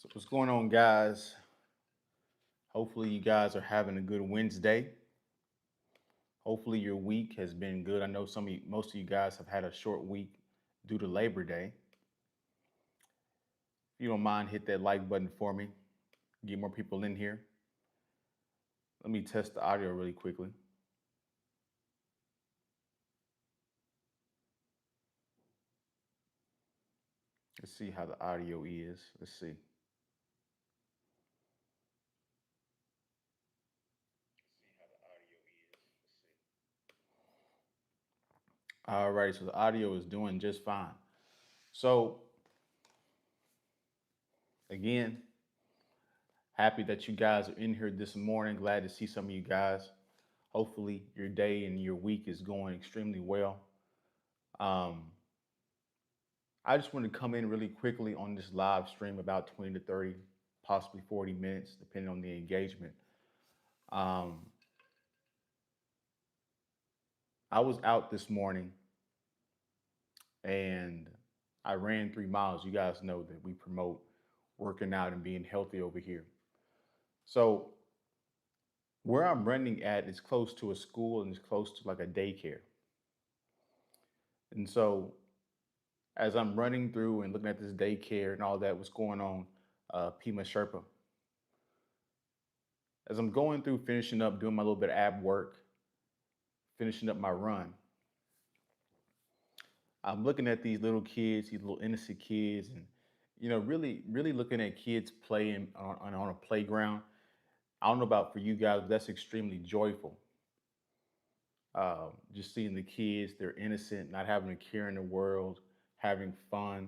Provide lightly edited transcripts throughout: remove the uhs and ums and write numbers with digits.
So what's going on, guys? Hopefully you guys are having a good Wednesday. Hopefully your week has been good. I know most of you guys have had a short week due to Labor Day. If you don't mind, hit that like button for me. Get more people in here. Let me test the audio really quickly. Let's see how the audio is. Let's see. All right, so the audio is doing just fine. So again, happy that you guys are in here this morning. Glad to see some of you guys. Hopefully your day and your week is going extremely well. Um, I just want to come in really quickly on this live stream, about 20 to 30, possibly 40 minutes, depending on the engagement. Um, I was out this morning and I ran 3 miles. You guys know that we promote working out and being healthy over here. So, where I'm running at is close to a school and it's close to like a daycare. And so, as I'm running through and looking at this daycare and all that, what's going on, Pima Sherpa, as I'm going through, finishing up, doing my little bit of ab work, finishing up my run, I'm looking at these little kids, these little innocent kids, and really, really looking at kids playing on a playground. I don't know about for you guys, but that's extremely joyful. Just seeing the kids, they're innocent, not having a care in the world, having fun.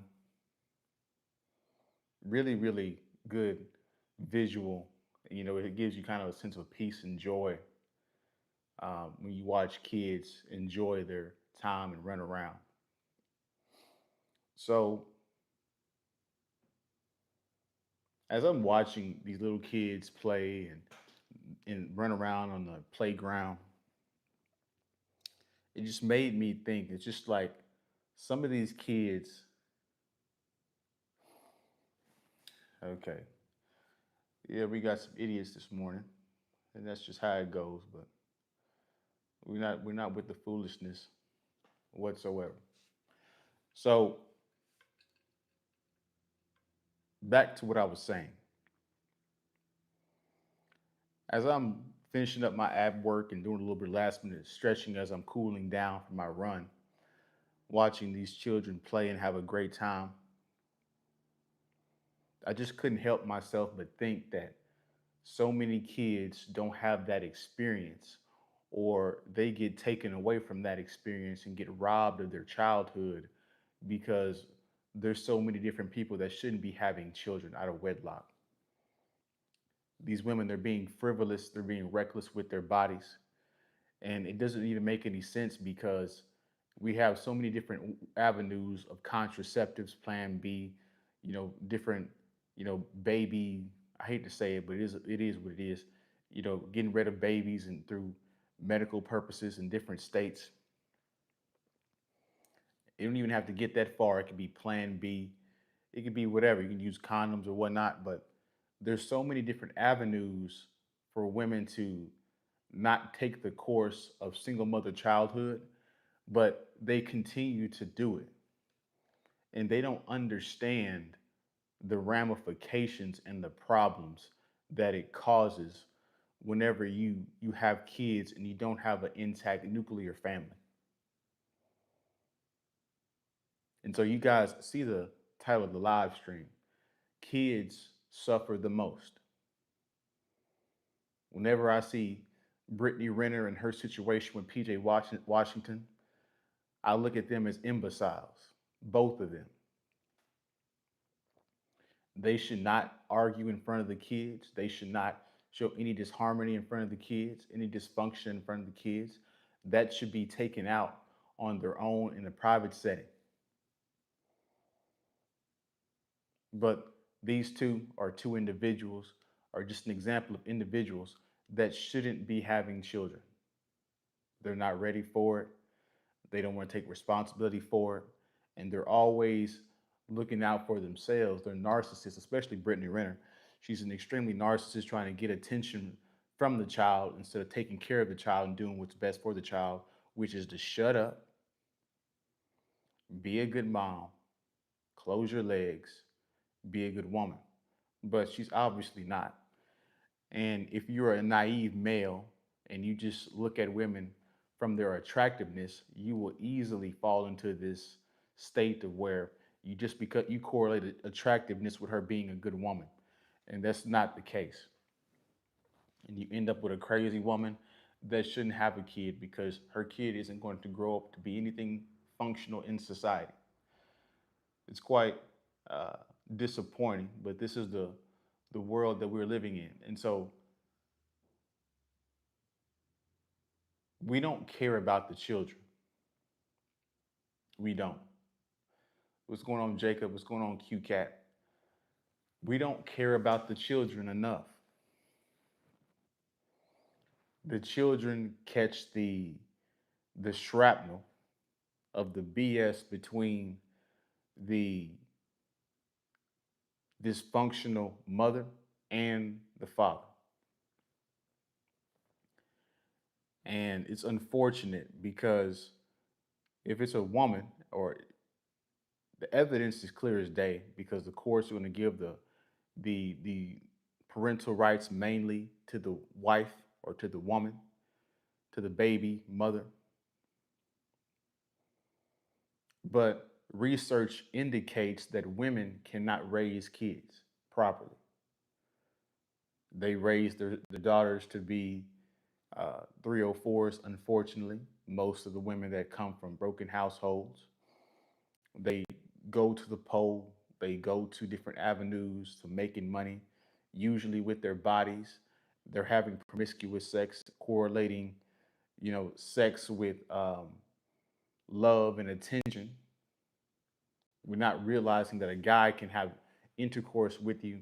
Really, really good visual. It gives you kind of a sense of peace and joy when you watch kids enjoy their time and run around. So as I'm watching these little kids play and run around on the playground, it just made me think. It's just like some of these kids. Okay, yeah, we got some idiots this morning, and that's just how it goes. But we're not with the foolishness whatsoever. So back to what I was saying. As I'm finishing up my ab work and doing a little bit of last minute stretching as I'm cooling down for my run, watching these children play and have a great time, I just couldn't help myself but think that so many kids don't have that experience, or they get taken away from that experience and get robbed of their childhood because there's so many different people that shouldn't be having children out of wedlock. These women, they're being frivolous, they're being reckless with their bodies. And it doesn't even make any sense because we have so many different avenues of contraceptives, plan B, different, baby, I hate to say it, but it is what it is, getting rid of babies and through medical purposes in different states. You don't even have to get that far. It could be plan B, it could be whatever. You can use condoms or whatnot, but there's so many different avenues for women to not take the course of single mother childhood, but they continue to do it. And they don't understand the ramifications and the problems that it causes whenever you have kids and you don't have an intact nuclear family. And so you guys see the title of the live stream. Kids suffer the most. Whenever I see Brittany Renner and her situation with PJ Washington, I look at them as imbeciles, both of them. They should not argue in front of the kids. They should not show any disharmony in front of the kids, any dysfunction in front of the kids. That should be taken out on their own in a private setting. But these two are two individuals, are just an example of individuals that shouldn't be having children. They're not ready for it. They don't want to take responsibility for it. And they're always looking out for themselves. They're narcissists, especially Brittany Renner. She's an extremely narcissist trying to get attention from the child instead of taking care of the child and doing what's best for the child, which is to shut up, be a good mom, close your legs, be a good woman. But she's obviously not. And if you're a naive male and you just look at women from their attractiveness, you will easily fall into this state of where you just because you correlated attractiveness with her being a good woman. And that's not the case. And you end up with a crazy woman that shouldn't have a kid because her kid isn't going to grow up to be anything functional in society. It's quite uh, disappointing, but this is the world that we're living in. And so we don't care about the children. We don't. What's going on, Jacob? What's going on, QCat? We don't care about the children enough. The children catch the shrapnel of the BS between the dysfunctional mother and the father. And it's unfortunate because if it's a woman, or the evidence is clear as day because the courts are going to give the parental rights mainly to the wife or to the woman, to the baby mother. But research indicates that women cannot raise kids properly. They raise their daughters to be 304s, unfortunately. Most of the women that come from broken households, they go to the pole, they go to different avenues to making money, usually with their bodies. They're having promiscuous sex, correlating, sex with love and attention. We're not realizing that a guy can have intercourse with you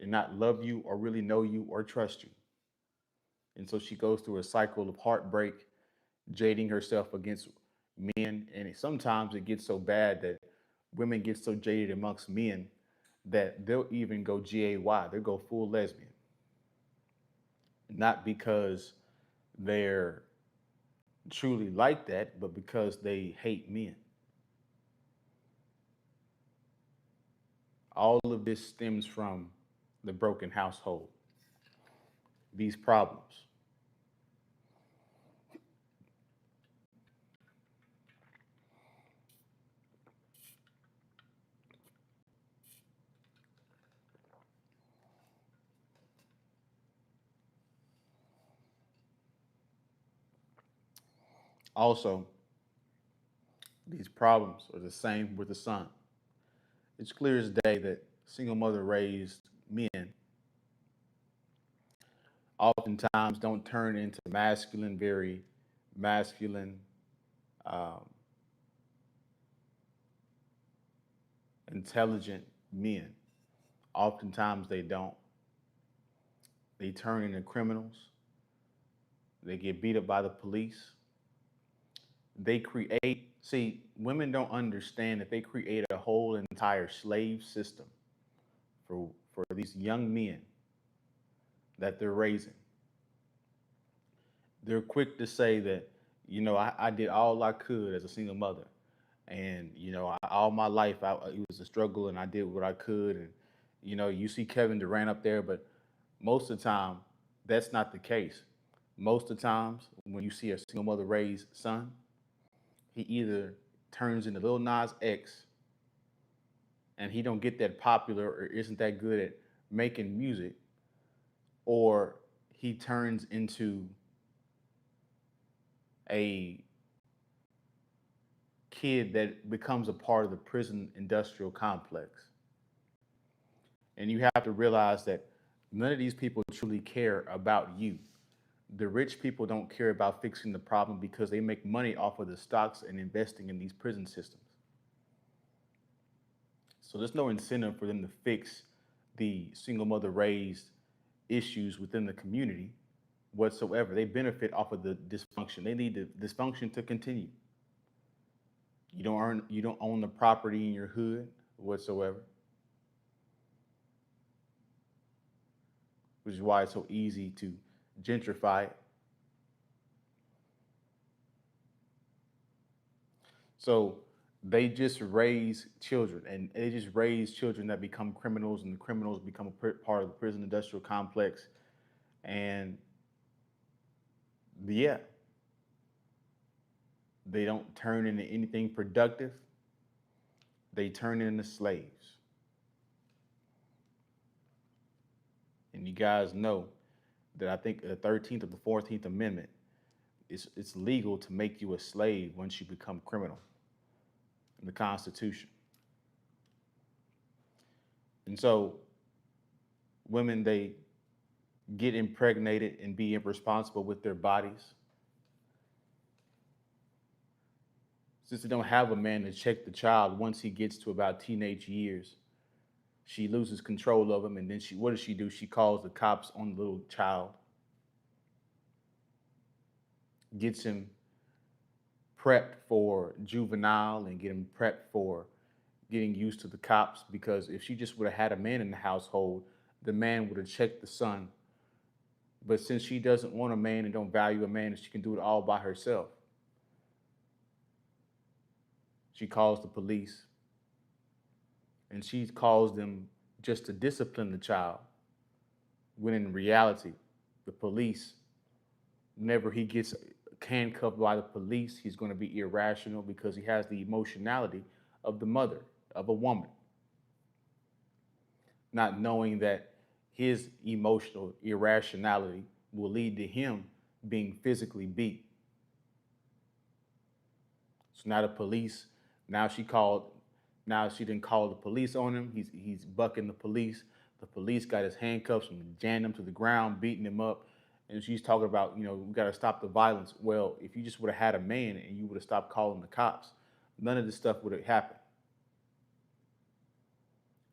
and not love you or really know you or trust you. And so she goes through a cycle of heartbreak, jading herself against men. And sometimes it gets so bad that women get so jaded amongst men that they'll even go GAY, they'll go full lesbian. Not because they're truly like that, but because they hate men. All of this stems from the broken household, these problems. Also, these problems are the same with the son. It's clear as day that single mother raised men oftentimes don't turn into masculine, very masculine, um, intelligent men. Oftentimes they don't. They turn into criminals. They get beat up by the police. See, women don't understand that they create a whole entire slave system for these young men that they're raising. They're quick to say that, I did all I could as a single mother. And, all my life, it was a struggle and I did what I could. And, you see Kevin Durant up there, but most of the time, that's not the case. Most of the times, when you see a single mother raised son, he either turns into Lil Nas X and he don't get that popular or isn't that good at making music, or he turns into a kid that becomes a part of the prison industrial complex. And you have to realize that none of these people truly care about you. The rich people don't care about fixing the problem because they make money off of the stocks and investing in these prison systems. So there's no incentive for them to fix the single mother raised issues within the community whatsoever. They benefit off of the dysfunction. They need the dysfunction to continue. You don't own the property in your hood whatsoever, which is why it's so easy to gentrify it. So they just raise children, and they just raise children that become criminals, and the criminals become a part of the prison industrial complex. And yeah, they don't turn into anything productive. They turn into slaves. And you guys know that I think the 13th or the 14th Amendment, it's legal to make you a slave once you become criminal in the Constitution. And so women, they get impregnated and be irresponsible with their bodies. Since they don't have a man to check the child once he gets to about teenage years, she loses control of him. And then what does she do? She calls the cops on the little child, gets him prepped for juvenile and get him prepped for getting used to the cops. Because if she just would have had a man in the household, the man would have checked the son. But since she doesn't want a man and don't value a man, she can do it all by herself. She calls the police, and she calls them just to discipline the child. When in reality, the police, whenever he gets handcuffed by the police, he's going to be irrational because he has the emotionality of the mother, of a woman, not knowing that his emotional irrationality will lead to him being physically beat. So now the police, now she called, now she didn't call the police on him. He's bucking the police. The police got his handcuffs and jammed him to the ground, beating him up. And she's talking about, we got to stop the violence. Well, if you just would have had a man and you would have stopped calling the cops, none of this stuff would have happened.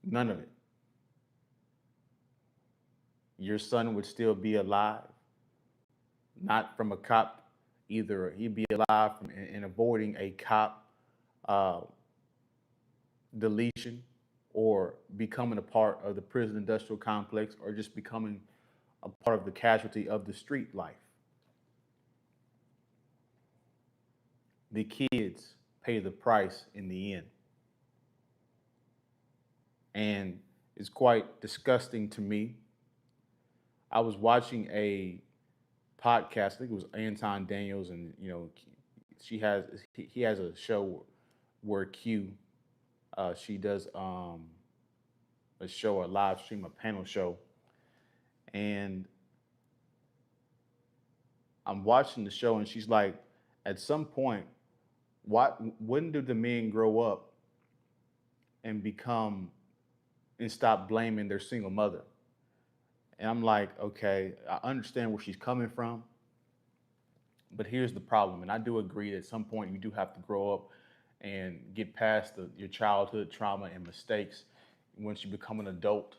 None of it. Your son would still be alive, not from a cop. Either he'd be alive from in avoiding a cop uh, deletion, or becoming a part of the prison industrial complex, or just becoming a part of the casualty of the street life. The kids pay the price in the end. And it's quite disgusting to me. I was watching a podcast, I think it was Anton Daniels, and she has he has a show where Q, she does a show, a live stream, a panel show, and I'm watching the show, and she's like, at some point, when do the men grow up and become and stop blaming their single mother? And I'm like, okay, I understand where she's coming from, but here's the problem. And I do agree that at some point you do have to grow up and get past your childhood trauma and mistakes once you become an adult,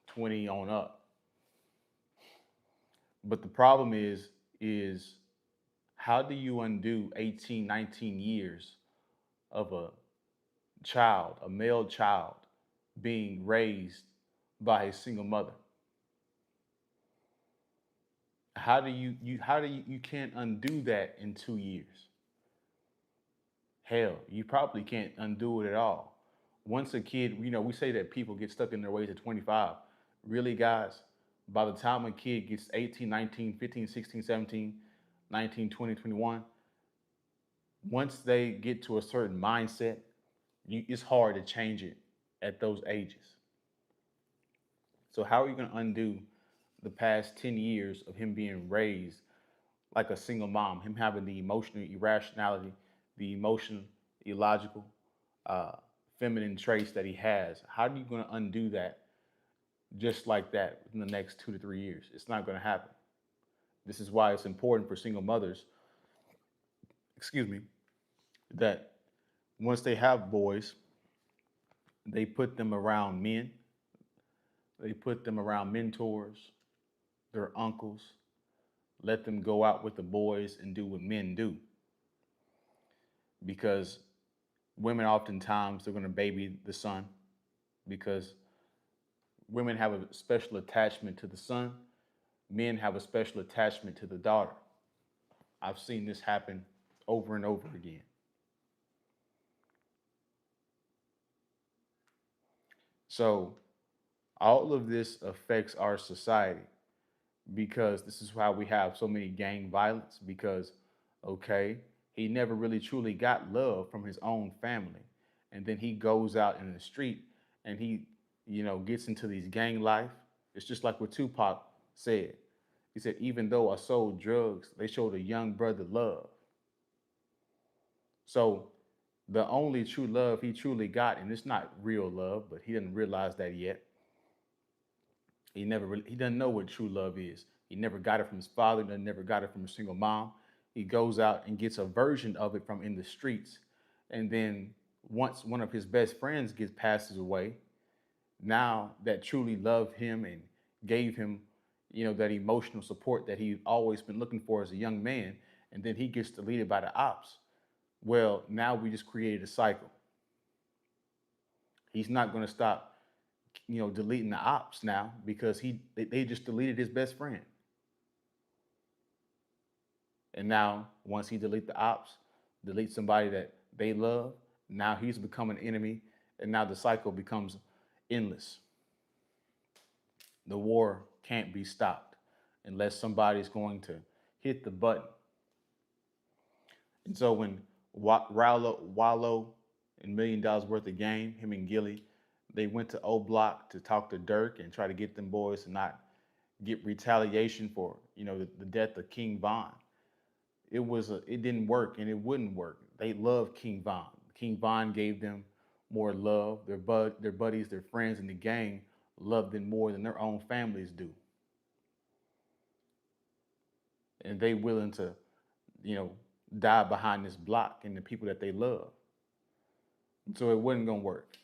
20 on up. But the problem is how do you undo 18, 19 years of a child, a male child, being raised by a single mother? How do you can't undo that in 2 years? Hell, you probably can't undo it at all. Once a kid, we say that people get stuck in their ways at 25. Really, guys, by the time a kid gets 18, 19, 15, 16, 17, 19, 20, 21, once they get to a certain mindset, it's hard to change it at those ages. So how are you going to undo the past 10 years of him being raised like a single mom, him having the emotional irrationality, the emotional, illogical, uh, feminine traits that he has? How are you going to undo that just like that in the next 2 to 3 years? It's not going to happen. This is why it's important for single mothers, excuse me, that once they have boys, they put them around men, they put them around mentors, their uncles, let them go out with the boys and do what men do. Because Women oftentimes they're going to baby the son because women have a special attachment to the son. Men have a special attachment to the daughter. I've seen this happen over and over again. So all of this affects our society because this is how we have so many gang violence because okay, he never really truly got love from his own family. And then he goes out in the street and he, gets into these gang life. It's just like what Tupac said. He said, even though I sold drugs, they showed a young brother love. So the only true love he truly got, and it's not real love, but he didn't realize that yet. He doesn't know what true love is. He never got it from his father, never got it from a single mom. He goes out and gets a version of it from in the streets. And then once one of his best friends gets passes away, now that truly loved him and gave him, that emotional support that he'd always been looking for as a young man, and then he gets deleted by the ops. Well, now we just created a cycle. He's not going to stop, deleting the ops now because they just deleted his best friend. And now once he delete the ops, delete somebody that they love, now he's become an enemy, and now the cycle becomes endless. The war can't be stopped unless somebody's going to hit the button. And so when Wallow and $1 million worth of game, him and Gilly, they went to O Block to talk to Dirk and try to get them boys to not get retaliation for the death of King Von. It didn't work and it wouldn't work. They loved King Von. King Von gave them more love. Their buddies, their friends in the gang loved them more than their own families do. And they willing to, you know, die behind this block and the people that they love. And so it wasn't gonna work.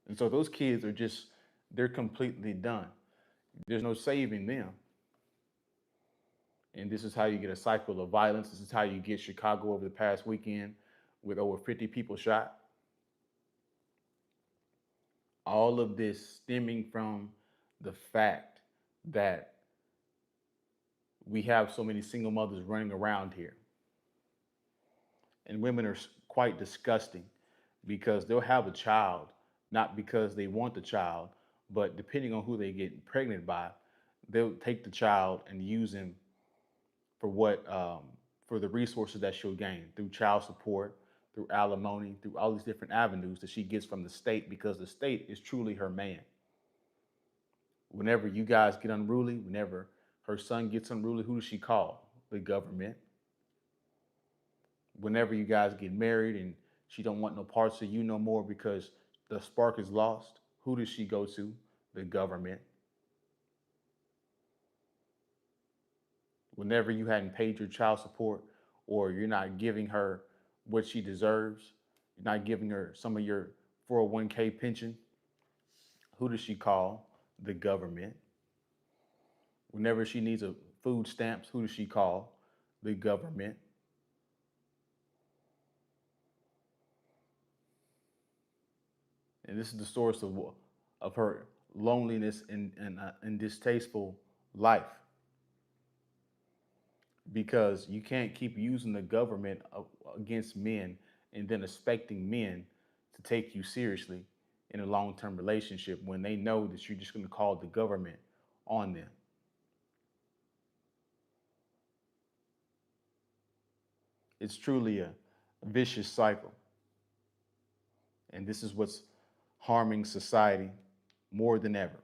And so those kids are just they're completely done. There's no saving them. And this is how you get a cycle of violence. This is how you get Chicago over the past weekend with over 50 people shot. All of this stemming from the fact that we have so many single mothers running around here. And women are quite disgusting because they'll have a child, not because they want the child, but depending on who they get pregnant by, they'll take the child and use him for for the resources that she'll gain through child support, through alimony, through all these different avenues that she gets from the state because the state is truly her man. Whenever you guys get unruly, whenever her son gets unruly, who does she call? The government. Whenever you guys get married and she don't want no parts of you no more because the spark is lost, who does she go to? The government. Whenever you hadn't paid your child support or you're not giving her what she deserves, you're not giving her some of your 401k pension, who does she call? The government. Whenever she needs a food stamps, who does she call? The government. And this is the source of her loneliness and distasteful life because you can't keep using the government against men and then expecting men to take you seriously in a long-term relationship when they know that you're just going to call the government on them. It's truly a vicious cycle. And this is what's harming society more than ever.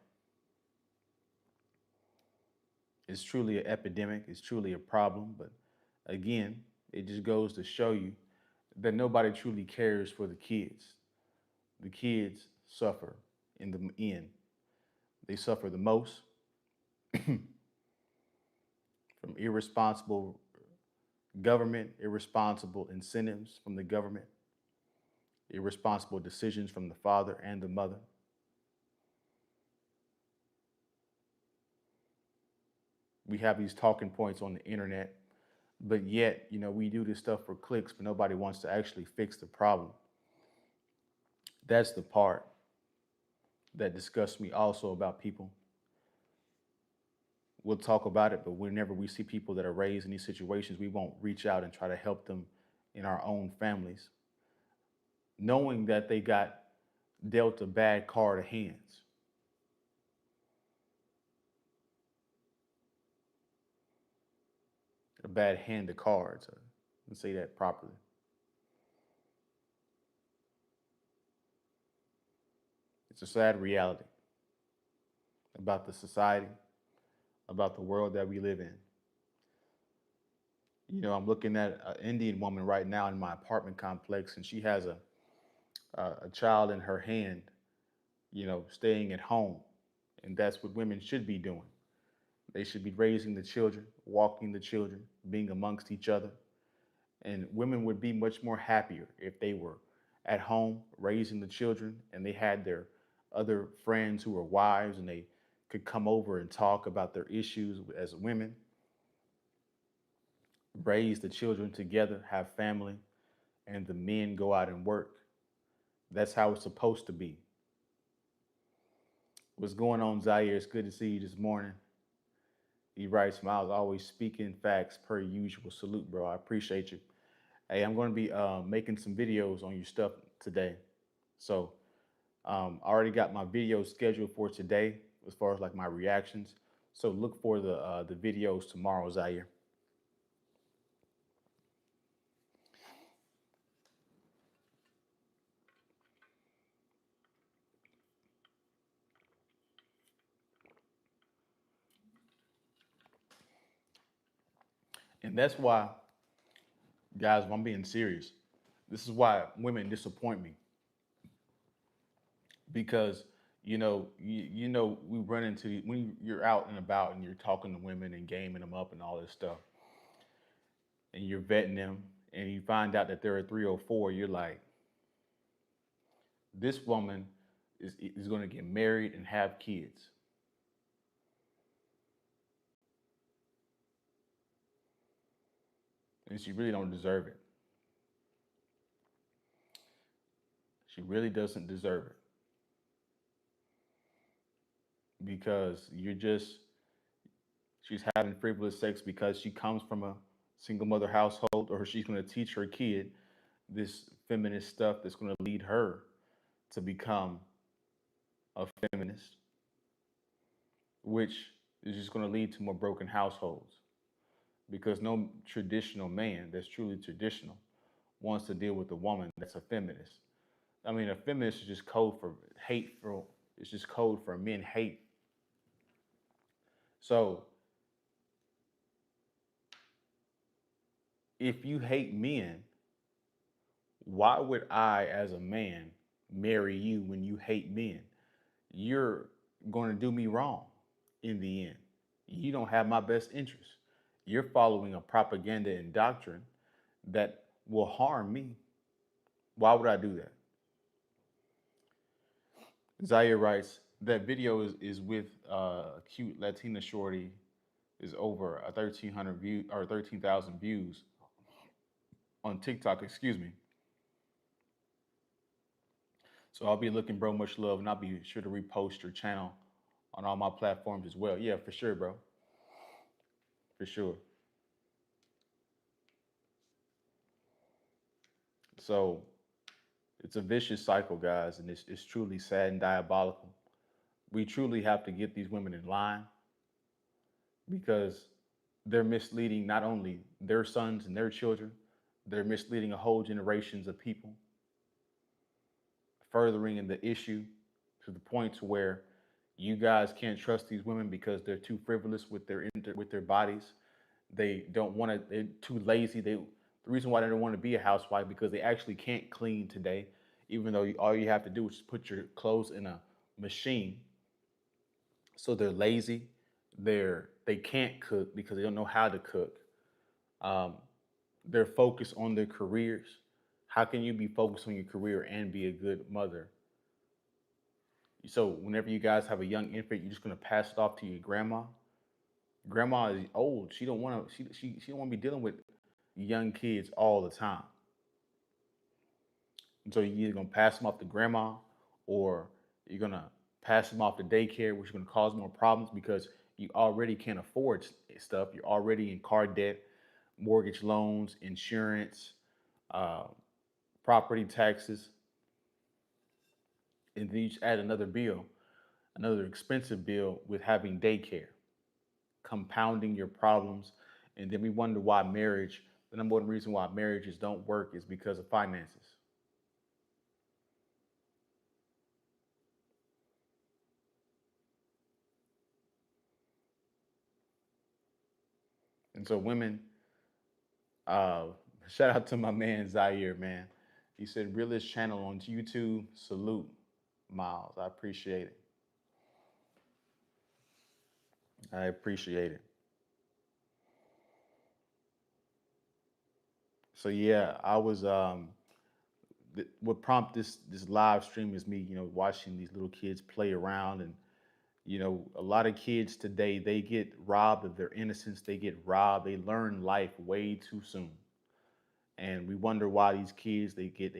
It's truly an epidemic, it's truly a problem, but again, it just goes to show you that nobody truly cares for the kids. The kids suffer in the end. They suffer the most from irresponsible government, irresponsible incentives from the government, irresponsible decisions from the father and the mother. We have these talking points on the internet But yet, we do this stuff for clicks, but nobody wants to actually fix the problem. That's the part that disgusts me also about people. We'll talk about it, but whenever we see people that are raised in these situations, we won't reach out and try to help them in our own families, knowing that they got dealt a bad card of hands. A bad hand of cards. Let's say that properly. It's a sad reality about the society, about the world that we live in. I'm looking at an Indian woman right now in my apartment complex, and she has a child in her hand, staying at home. And that's what women should be doing. They should be raising the children, walking the children, being amongst each other. And women would be much more happier if they were at home raising the children and they had their other friends who were wives and they could come over and talk about their issues as women, raise the children together, have family, and the men go out and work. That's how it's supposed to be. What's going on, Zaire? It's good to see you this morning. He writes, Miles, always speaking facts per usual. Salute, bro. I appreciate you. Hey, I'm going to be making some videos on your stuff today. So I already got my video scheduled for today as far as like my reactions. So look for the videos tomorrow, Zaire. And that's why, guys, if I'm being serious, this is why women disappoint me because we run into when you're out and about and you're talking to women and gaming them up and all this stuff, and you're vetting them, and you find out that they're a 304. You're like, this woman is going to get married and have kids, and she really don't deserve it. She really doesn't deserve it because she's having frivolous sex because she comes from a single mother household, or she's going to teach her kid this feminist stuff that's going to lead her to become a feminist, which is just going to lead to more broken households because no traditional man that's truly traditional wants to deal with a woman that's a feminist. I mean, a feminist is just code for hateful. It's just code for men hate. So if you hate men, why would I, as a man, marry you when you hate men? You're going to do me wrong in the end. You don't have my best interest. You're following a propaganda and doctrine that will harm me. Why would I do that? Zaire writes, that video is with a cute Latina shorty, is over a 1,300 view or 13,000 views on TikTok, excuse me. So I'll be looking, bro, much love, and I'll be sure to repost your channel on all my platforms as well. Yeah, for sure, bro. For sure. So it's a vicious cycle, guys, and it's truly sad and diabolical. We truly have to get these women in line because they're misleading not only their sons and their children, they're misleading a whole generations of people, furthering in the issue to the point to where you guys can't trust these women because they're too frivolous with their bodies. They don't want to. They're too lazy. The reason why they don't want to be a housewife because they actually can't clean today, even though all you have to do is just put your clothes in a machine. So they're lazy. They can't cook because they don't know how to cook. Um, they're focused on their careers. How can you be focused on your career and be a good mother? So whenever you guys have a young infant, you're just gonna pass it off to your grandma. Grandma is old. She don't want to. She don't want to be dealing with young kids all the time. And so you're either gonna pass them off to grandma, or you're gonna pass them off to daycare, which is gonna cause more problems because you already can't afford stuff. You're already in car debt, mortgage loans, insurance, uh, property taxes, and then you just add another bill, another expensive bill with having daycare, compounding your problems. And then we wonder why marriage, the number one reason why marriages don't work is because of finances. And so women, uh, shout out to my man Zaire, man. He said, realest channel on YouTube. Salute, Miles. I appreciate it. I appreciate it. So yeah, I was what prompted this live stream is me, watching these little kids play around. And a lot of kids today, they get robbed of their innocence. They get robbed. They learn life way too soon, and we wonder why these kids they get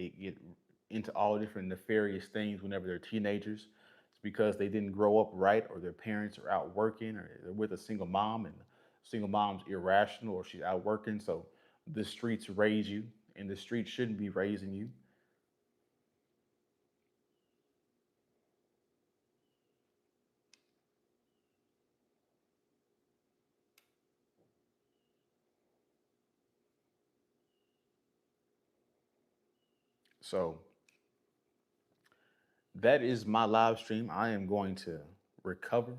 into all different nefarious things whenever they're teenagers. It's because they didn't grow up right, or their parents are out working, or they're with a single mom, and the single mom's irrational, or she's out working. So the streets raise you, and the streets shouldn't be raising you. So that is my live stream. I am going to recover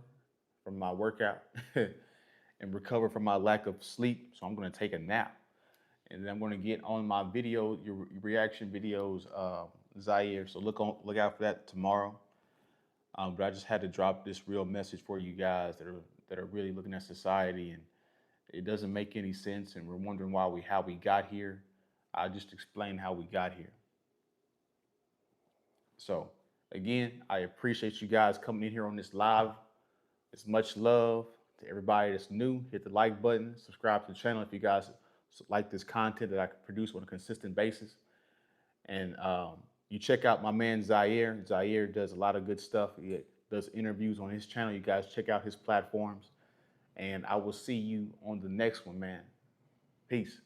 from my workout and recover from my lack of sleep. So I'm going to take a nap, and then I'm going to get on my video, your reaction videos, Zaire. So look out for that tomorrow. But I just had to drop this real message for you guys that are really looking at society, and it doesn't make any sense, and we're wondering how we got here. I just explained how we got here. So again, I appreciate you guys coming in here on this live. It's much love to everybody that's new. Hit the like button, subscribe to the channel if you guys like this content that I can produce on a consistent basis. And you check out my man Zaire. Zaire does a lot of good stuff. He does interviews on his channel. You guys check out his platforms. And I will see you on the next one, man. Peace.